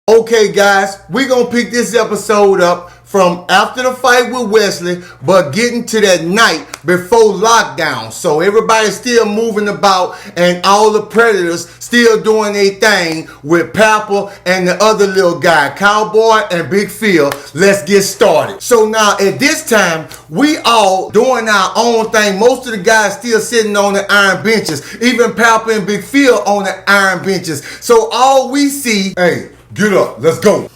Okay, guys, we're going to pick this episode up from after the fight with Wesley, but getting to that night before lockdown. So everybody's still moving about and all the predators still doing their thing with Papa and the other little guy, Cowboy and Big Phil. Let's get started. So now at this time, we all doing our own thing. Most of the guys still sitting on the iron benches. Even Papa and Big Phil on the iron benches. So all we see, hey, get up, let's go.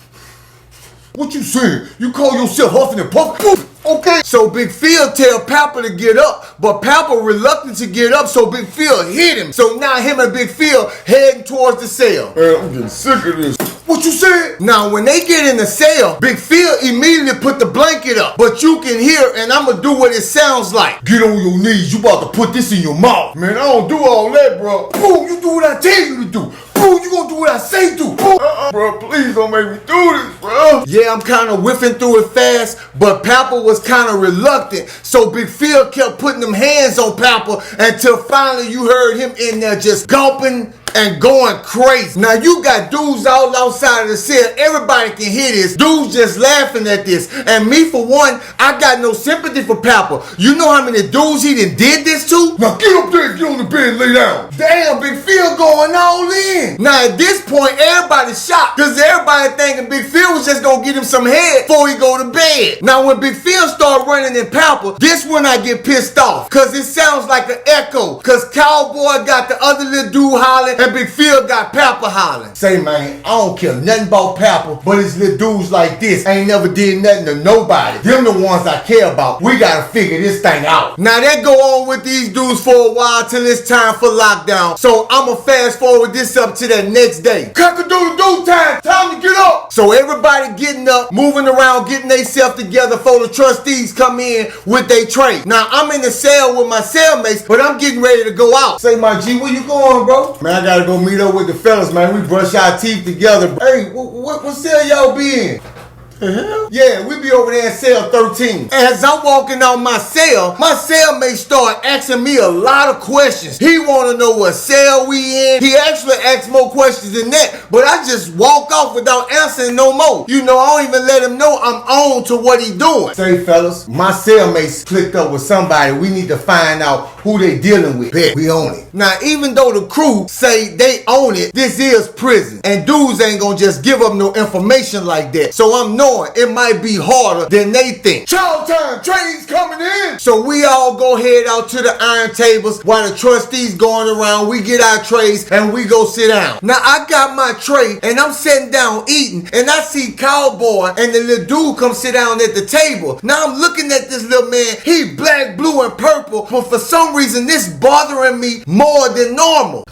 What you saying? You call yourself huffing and puffing? Okay. So Big Phil tell Papa to get up, but Papa reluctant to get up, so Big Phil hit him. So now him and Big Phil heading towards the cell. Man, I'm getting sick of this. What you said? Now when they get in the cell, Big Phil immediately put the blanket up, but you can hear, and I'm gonna do what it sounds like. Get on your knees, you about to put this in your mouth. Man, I don't do all that, bro. Boo, you do what I tell you to do. Bro, you gonna do what I say do. Bro, please don't make me do this, bro. Yeah, I'm kind of whiffing through it fast, but Papa was kind of reluctant. So Big Phil kept putting them hands on Papa until finally you heard him in there just gulping and going crazy. Now you got dudes all outside of the cell. Everybody can hear this. Dudes just laughing at this. And me for one, I got no sympathy for Papa. You know how many dudes he done did this to? Now get up there and get on the bed and lay down. Damn, Big Phil going all in. Now at this point, everybody's shocked because everybody thinking Big Phil was just gonna get him some head before he go to bed. Now when Big Phil start running in Papa, this when I get pissed off because it sounds like an echo because Cowboy got the other little dude hollering and Big Phil got Papa hollering. Say, man, I don't care nothing about Papa, but it's little dudes like this ain't never did nothing to nobody. Them the ones I care about. We gotta figure this thing out. Now that go on with these dudes for a while till it's time for lockdown. So I'ma fast forward this up to that next day. Cock-a-doodle-doo time! Time to get up! So everybody getting up, moving around, getting themselves together before the trustees come in with their tray. Now I'm in the cell with my cellmates, but I'm getting ready to go out. Say, my G, where you going, bro? Man, I gotta go meet up with the fellas, man. We brush our teeth together. Hey, what cell y'all be in? Yeah, we be over there in cell 13. As I'm walking out my cellmate start asking me a lot of questions. He want to know what cell we in. He actually asked more questions than that, but I just walk off without answering no more. You know, I don't even let him know I'm on to what he doing. Say, fellas, my cellmates clicked up with somebody. We need to find out who they dealing with. Bet we own it. Now, even though the crew say they own it, this is prison, and dudes ain't gonna just give up no information like that. So I'm knowing it might be harder than they think. Chow time, trains coming in. So we all go head out to the iron tables while the trustees going around. We get our trays and we go sit down. Now I got my tray and I'm sitting down eating, and I see Cowboy and the little dude come sit down at the table. Now I'm looking at this little man. He black, blue, and purple, but for some reason this bothering me more than normal.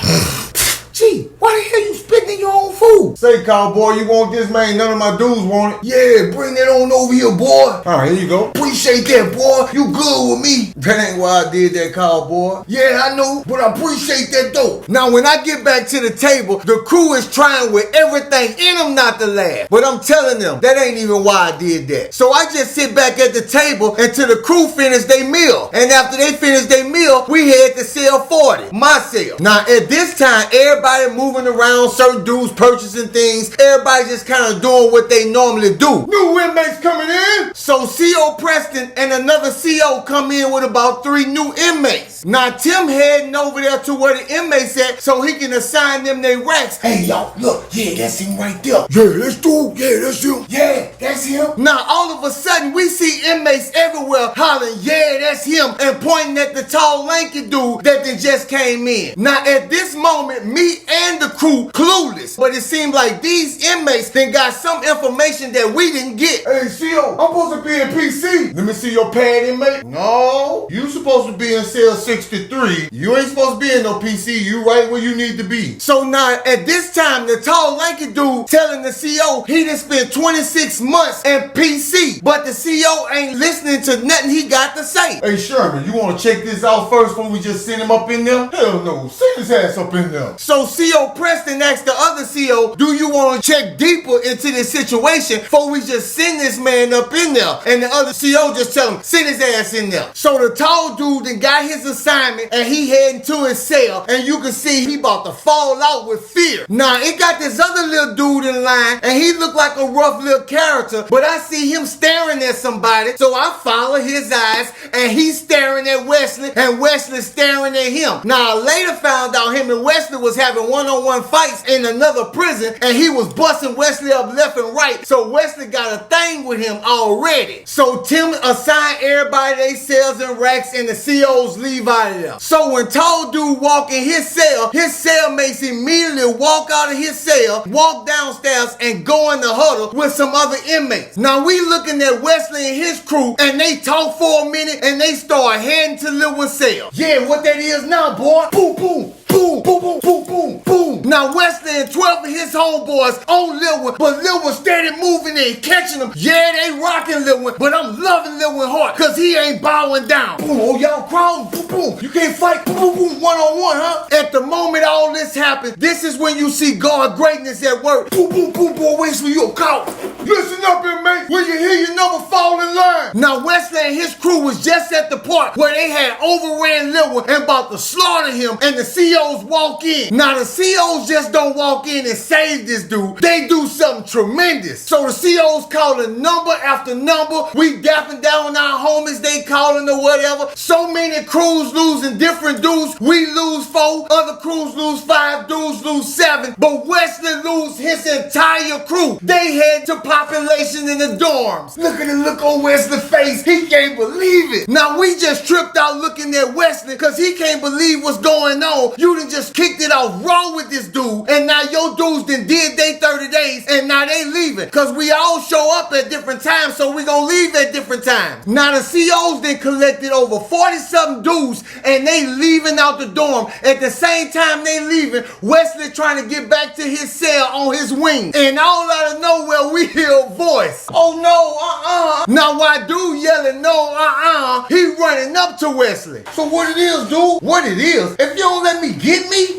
Gee, why the hell you spitting in your own food? Say, Cowboy, you want this, man? None of my dudes want it. Yeah, bring that on over here, boy. All right, here you go. Appreciate that, boy. You good with me. That ain't why I did that, Cowboy. Yeah, I know, but I appreciate that, though. Now, when I get back to the table, the crew is trying with everything in them not to laugh. But I'm telling them, that ain't even why I did that. So I just sit back at the table until the crew finish their meal. And after they finish their meal, we head to cell 40, my cell. Now, at this time, everybody moving around, certain dudes purchasing things. Everybody just kind of doing what they normally do. New inmates coming in. So CO Preston and another CO come in with about 3 new inmates. Now Tim heading over there to where the inmates at so he can assign them their racks. Hey y'all, look, yeah, that's him right there. Yeah, that's dude. Yeah, that's him. Yeah, that's him. Now all of a sudden we see inmates everywhere hollering, yeah, that's him, and pointing at the tall, lanky dude that then just came in. Now at this moment, me and the crew clueless, but it seemed like these inmates then got some information that we didn't get. Hey, CO, I'm supposed to be in PC. Let me see your pad, inmate. No, you supposed to be in cell 63. You ain't supposed to be in no PC. You right where you need to be. So now at this time, the tall lanky dude telling the CO he done spent 26 months in PC, but the CO ain't listening to nothing he got to say. Hey Sherman, you want to check this out first before we just send him up in there? Hell no, send his ass up in there. So CO Preston asked the other CO, do you want to check deeper into this situation before we just send this man up in there? And the other CO just tell him, send his ass in there. So the tall dude then got his assignment and he heading to his cell, and you can see he about to fall out with fear. Now, it got this other little dude in line, and he looked like a rough little character, but I see him staring at somebody, so I follow his eyes, and he's staring at Wesley, and Wesley staring at him. Now, I later found out him and Wesley was having one-on-one fights in another prison, and he was busting Wesley up left and right, so Wesley got a thing with him already. So Tim assigned everybody their cells and racks, and the COs leave out of there. So when tall dude walk in his cellmates immediately walk out of his cell, walk downstairs, and go in the huddle with some other inmates. Now we looking at Wesley and his crew, and they talk for a minute, and they start heading to Lil One's cell. Yeah, what that is now, boy? Boom, boom. Boom, boom, boom, boom, boom, boom. Now Wesley and 12 of his homeboys on Lil One, but Lil One steady moving and catching them. Yeah, they rocking Lil One, but I'm loving Lil One hard, cause he ain't bowing down. Boom, oh y'all crawling, boom, boom. You can't fight, boom, boom, boom, one-on-one, huh? At the moment all this happened, this is when you see God greatness at work. Boom, boom, boom, boom, Wesley, you a cop. Listen up, inmate. When you hear your number, fall in line. Now Wesley and his crew was just at the part where they had overran Lil One and about to slaughter him, and the COs walk in. Now the COs just don't walk in and save this dude. They do something tremendous. So the COs calling number after number. We dapping down our homies, they calling or whatever. So many crews losing different dudes. We lose 4, other crews lose 5, dudes lose 7. But Wesley lose his entire crew. They head to population in the dorms. Look at the look on Wesley's face. He can't believe it. Now we just tripped out looking at Wesley because he can't believe what's going on. You done just kicked it off raw with this dude, and now your dudes done did they 30 days, and now they leaving. Cause we all show up at different times, so we gonna leave at different times. Now the COs then collected over 40-something dudes, and they leaving out the dorm. At the same time they leaving, Wesley trying to get back to his cell on his wing. And all out of nowhere, we hear a voice. Oh no, Now why dude yelling no, he running up to Wesley. So what it is, dude? What it is? If you don't let me get me,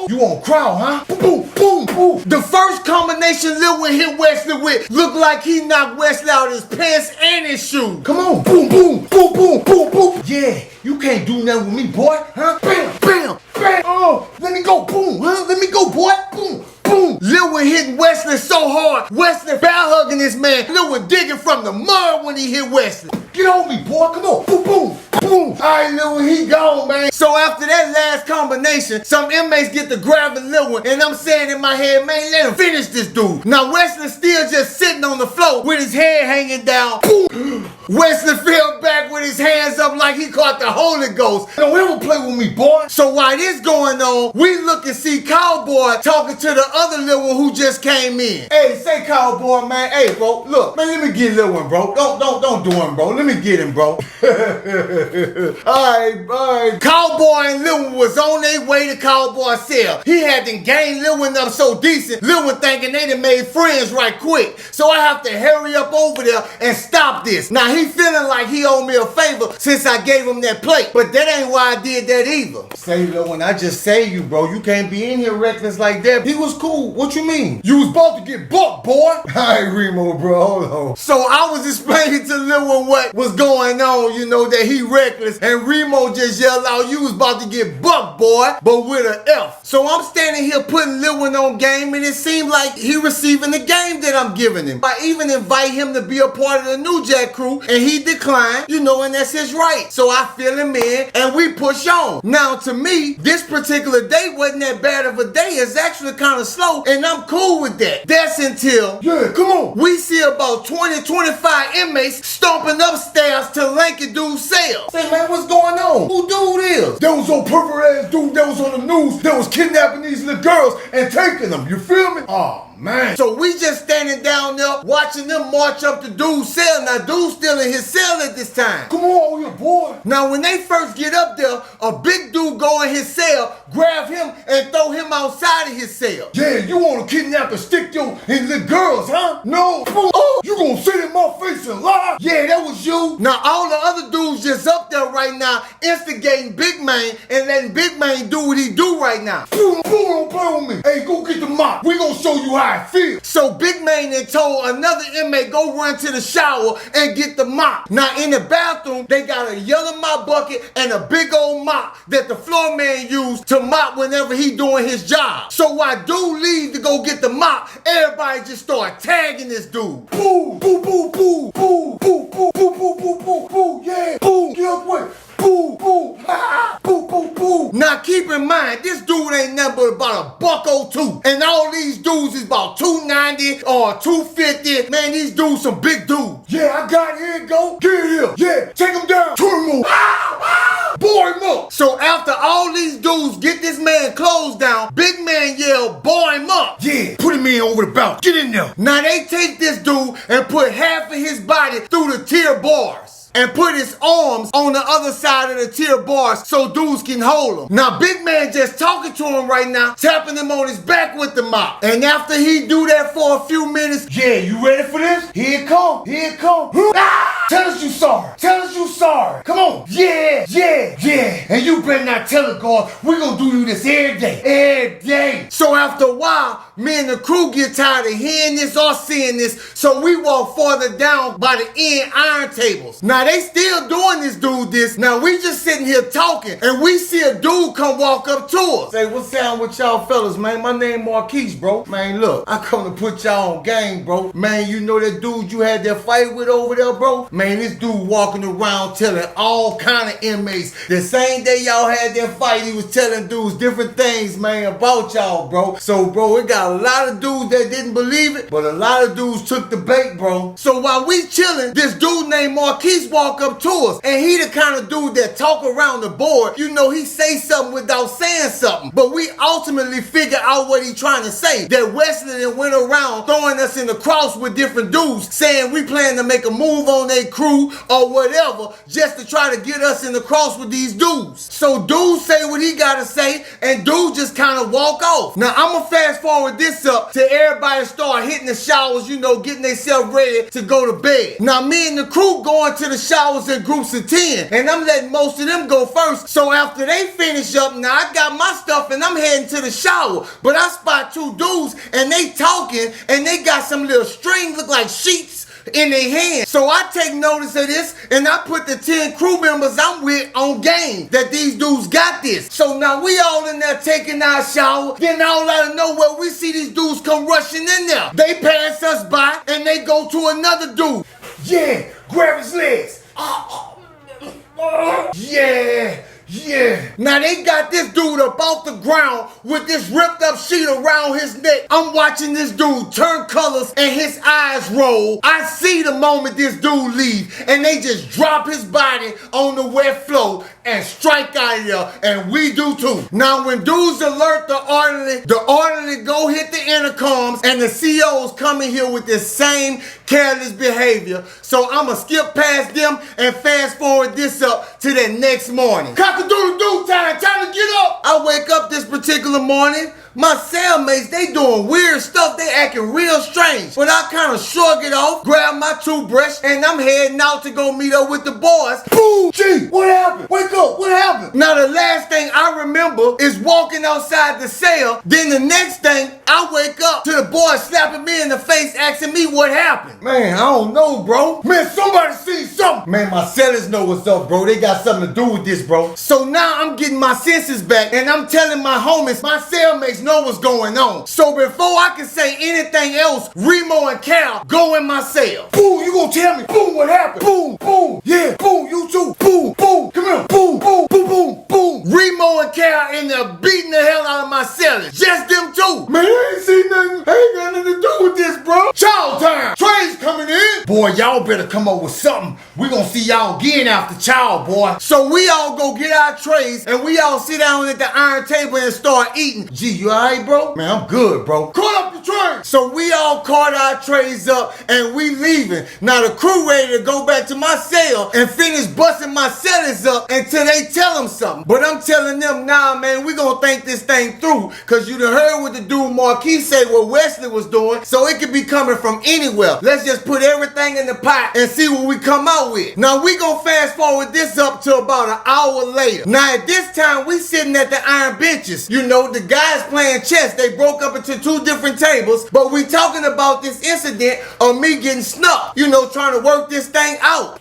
you on crowd, huh? Boom, boom, boom. The first combination Lil One hit Wesley with looked like he knocked Wesley out his pants and his shoes. Come on, boom, boom, boom, boom, boom, boom. Yeah, you can't do nothing with me, boy, huh? Bam, bam, bam. Oh, let me go, boom, huh? Let me go, boy, boom. Boom! Lil One hitting Wesley so hard, Wesley foul hugging this man. Lil One digging from the mud when he hit Wesley. Get on me, boy, come on. Boom, boom, boom. All right, Lil One, he gone, man. So after that last combination, some inmates get to grabbing Lil One, and I'm saying in my head, man, let him finish this dude. Now Wesley still just sitting on the floor with his head hanging down. Boom! Wesley fell back with his hands up like he caught the Holy Ghost. Don't ever play with me, boy. So while this going on, we look and see Cowboy talking to the other Lil One who just came in. Hey, say Cowboy, man. Hey, bro, look, man, let me get Lil One, bro. Don't do him, bro. Let me get him, bro. All right. Cowboy and Lil One was on their way to Cowboy's cell. He had to gain Lil One up so decent, Lil One thinking they done made friends right quick. So I have to hurry up over there and stop this. Now he feeling like he owed me a favor since I gave him that plate, but that ain't why I did that either. Say, Lil One, I just say you, bro. You can't be in here reckless like that. He was cool. What you mean? You was about to get bucked, boy. All right, Remo, bro. Hold on. So I was explaining to Lil One what was going on, you know, that he reckless, and Remo just yelled out, you was about to get bucked, boy, but with an F. So I'm standing here putting Lil One on game, and it seemed like he receiving the game that I'm giving him. I even invite him to be a part of the New Jack crew, and he declined, you know, and that's his right. So I fill him in, and we push on. Now, to me, this particular day wasn't that bad of a day. It's actually kind of slow, and I'm cool with that. That's until, come on, we see about 20, 25 inmates stomping upstairs to Lanky Dude's cell. Say, man, what's going on? Who dude is? That was old purple ass dude that was on the news that was kidnapping these little girls and taking them. You feel me? Oh, man. So we just standing down there watching them march up to dude's cell. Now, dude's still in his cell at this time. Come on, your boy. Now, when they first get up there, a big dude go in his cell, grab him, and throw him outside of his cell. Yeah, you want to kidnap and stick your little girls, huh? No. Oh. You gonna sit in my face and lie? Yeah, that was you. Now all the other dudes just up there right now instigating Big Man and letting Big Man do what he do right now. Boo, don't play with me. Hey, go get the mop. We gonna show you how it feels. So Big Man then told another inmate go run to the shower and get the mop. Now in the bathroom, they got a yellow mop bucket and a big old mop that the floor man used to mop whenever he doing his job. So while dude leave to go get the mop, everybody just start tagging this dude. Boo, boo, boo, boo, boo, boo, boo, boo, boo, boo, boo, boo, yeah, boo, get away. Boo, boo, ah, boo, boo, boo. Now keep in mind, this dude ain't nothing but about $102. And all these dudes is about 290 or 250. Man, these dudes some big dudes. Yeah, I got it. Here you go. Get here. Yeah, take him down. Turn him up. Boy him up. So after all these dudes get this man clothes down, Big Man yelled, boy him up. Yeah, put him in over the belt. Get in there. Now they take this dude and put half of his body through the tier bars and put his arms on the other side of the tier bars so dudes can hold him. Now Big Man just talking to him right now, tapping him on his back with the mop. And after he do that for a few minutes, yeah, you ready for this? Here it come, here it come. Ah! Tell us you sorry, tell us you sorry. Come on, yeah, yeah, yeah. And you better not tell the guard, we gonna do this every day. So after a while, me and the crew get tired of hearing this or seeing this, so we walk farther down by the end iron tables. Now they still doing this. Now we just sitting here talking, and we see a dude come walk up to us. Say, what's down with y'all fellas, man? My name Marquise, bro. Man, look, I come to put y'all on game, bro. Man, you know that dude you had that fight with over there, bro? Man, this dude walking around telling all kind of inmates. The same day y'all had that fight, he was telling dudes different things, man, about y'all, bro. So, bro, it got a lot of dudes that didn't believe it, but a lot of dudes took the bait, bro. So while we chilling, this dude named Marquise walk up to us, and he the kind of dude that talk around the board. You know, he say something without saying something, but we ultimately figure out what he trying to say. That Wesley then went around throwing us in the cross with different dudes, saying we plan to make a move on their crew or whatever, just to try to get us in the cross with these dudes. So dude say what he gotta say, and dude just kind of walk off. Now I'ma fast forward this up to everybody start hitting the showers, you know, getting themselves ready to go to bed. Now me and the crew going to the showers in groups of 10, and I'm letting most of them go first. So after they finish up, now I got my stuff and I'm heading to the shower, but I spot two dudes and they talking, and they got some little string look like sheets in their hands. So I take notice of this, and I put the 10 crew members I'm with on game that these dudes got this. So now we all in there taking our shower, then all out of nowhere we see these dudes come rushing in there. They pass us by and they go to another dude. Yeah, grab his legs. Yeah. Now they got this dude up off the ground with this ripped up sheet around his neck. I'm watching this dude turn colors and his eyes roll. I see the moment this dude leave, and they just drop his body on the wet floor and strike out of there, and we do too. Now when dudes alert the orderly go hit the intercoms, and the COs come in here with this same careless behavior. So I'ma skip past them and fast forward this up to the next morning. Cock-a-doodle-doo time to get up. I wake up this particular morning. My cellmates, they doing weird stuff. They acting real strange. But I kind of shrug it off, grab my toothbrush, and I'm heading out to go meet up with the boys. Boom! Gee, what happened? Wake up, what happened? Now the last thing I remember is walking outside the cell. Then the next thing, I wake up to the boys slapping me in the face, asking me what happened. Man, I don't know, bro. Man, somebody seen something. Man, my cellars know what's up, bro. They got something to do with this, bro. So now I'm getting my senses back, and I'm telling my homies, my cellmates know what's going on. So before I can say anything else, Remo and Cal go in my cell. Boom, you gonna tell me? Boom, what happened? Boom, boom, yeah, boom, you too. Boom, boom, come here. Boom, boom, boom, boom, boom. Remo and Cal in there beating the hell out of my cellars. Just them two. Man, I ain't seen nothing. I ain't got nothing to do with this, bro. Chow time. Train's coming in. boy, y'all better come up with something. We gonna see y'all again after chow, boy. So we all go get our trays and we all sit down at the iron table and start eating. Gee, you alright, bro? Man, I'm good, bro. Call up the tray. So we all caught our trays up and we leaving. Now the crew ready to go back to my cell and finish busting my cellars up until they tell them something. But I'm telling them, nah, man, we gonna think this thing through, cause you done heard what the dude Marquis say what Wesley was doing, so it could be coming from anywhere. Let's just put everything in the pot and see what we come out with. Now we gonna fast forward this up to about an hour later. Now at this time we sitting at the iron benches. You know, the guys playing chess. They broke up into two different tables, but we talking about this incident of me getting snuck. You know, trying to work this thing out.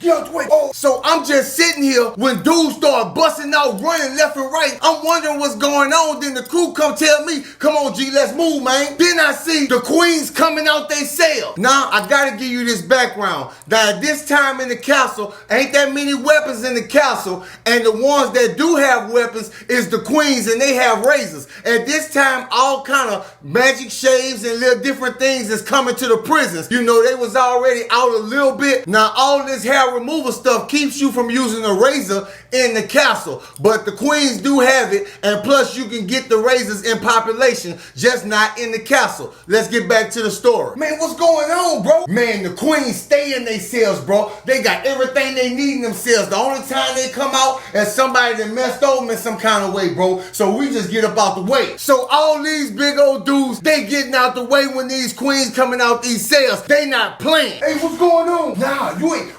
So I'm just sitting here when dudes start busting out, running left and right. I'm wondering what's going on. Then the crew come tell me, come on G, let's move, man. Then I see the queens coming out they cell. Now I gotta give you this background. Now at this time in the castle, ain't that many weapons in the castle, and the ones that do have weapons is the queens, and they have razors. At this time, all kind of magic shaves and little different things is coming to the prisons. You know, they was already out a little bit. Now all this hair removal stuff keeps you from using a razor in the castle, but the queens do have it, and plus you can get the razors in population, just not in the castle. Let's get back to the story. Man, what's going on, bro? Man, the queens stay in their cells, bro. They got everything they need in themselves. The only time they come out is somebody that messed over in some kind of way, bro. So we just get up out the way. So all these big old dudes, they getting out the way when these queens coming out these cells. They not playing. Hey, what's going on? Nah, you ain't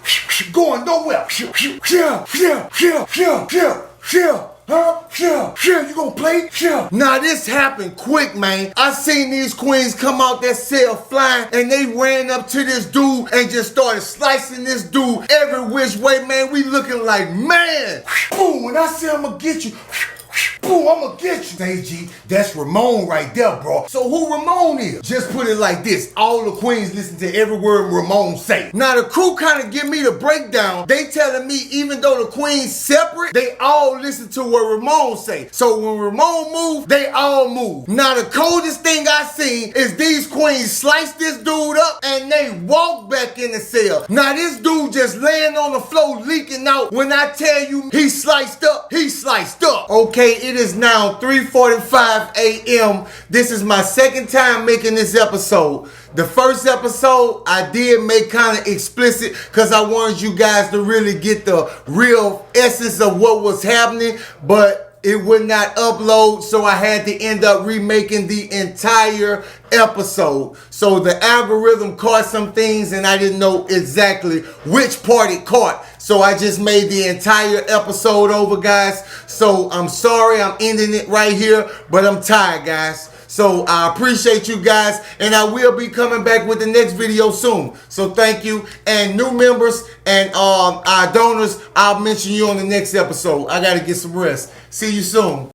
going nowhere. You gonna play? Now this happened quick, man. I seen these queens come out that cell flying, and they ran up to this dude and just started slicing this dude every which way, man. We looking like, man. Boom, when I say I'm gonna get you, boom, I'm gonna get you. Hey G, that's Ramon right there, bro. So who Ramon is? Just put it like this. All the queens listen to every word Ramon say. Now the crew kind of give me the breakdown. They telling me even though the queens separate, they all listen to what Ramon say. So when Ramon move, they all move. Now the coldest thing I seen is these queens slice this dude up and they walk back in the cell. Now this dude just laying on the floor leaking out. When I tell you he sliced up, he sliced up. Okay, it is now 3:45 a.m. This is my second time making this episode. The first episode I did make kind of explicit because I wanted you guys to really get the real essence of what was happening, but it would not upload, so I had to end up remaking the entire episode. So the algorithm caught some things and I didn't know exactly which part it caught. So I just made the entire episode over, guys. So I'm sorry I'm ending it right here, but I'm tired, guys. So I appreciate you guys, and I will be coming back with the next video soon. So thank you. And new members and our donors, I'll mention you on the next episode. I got to get some rest. See you soon.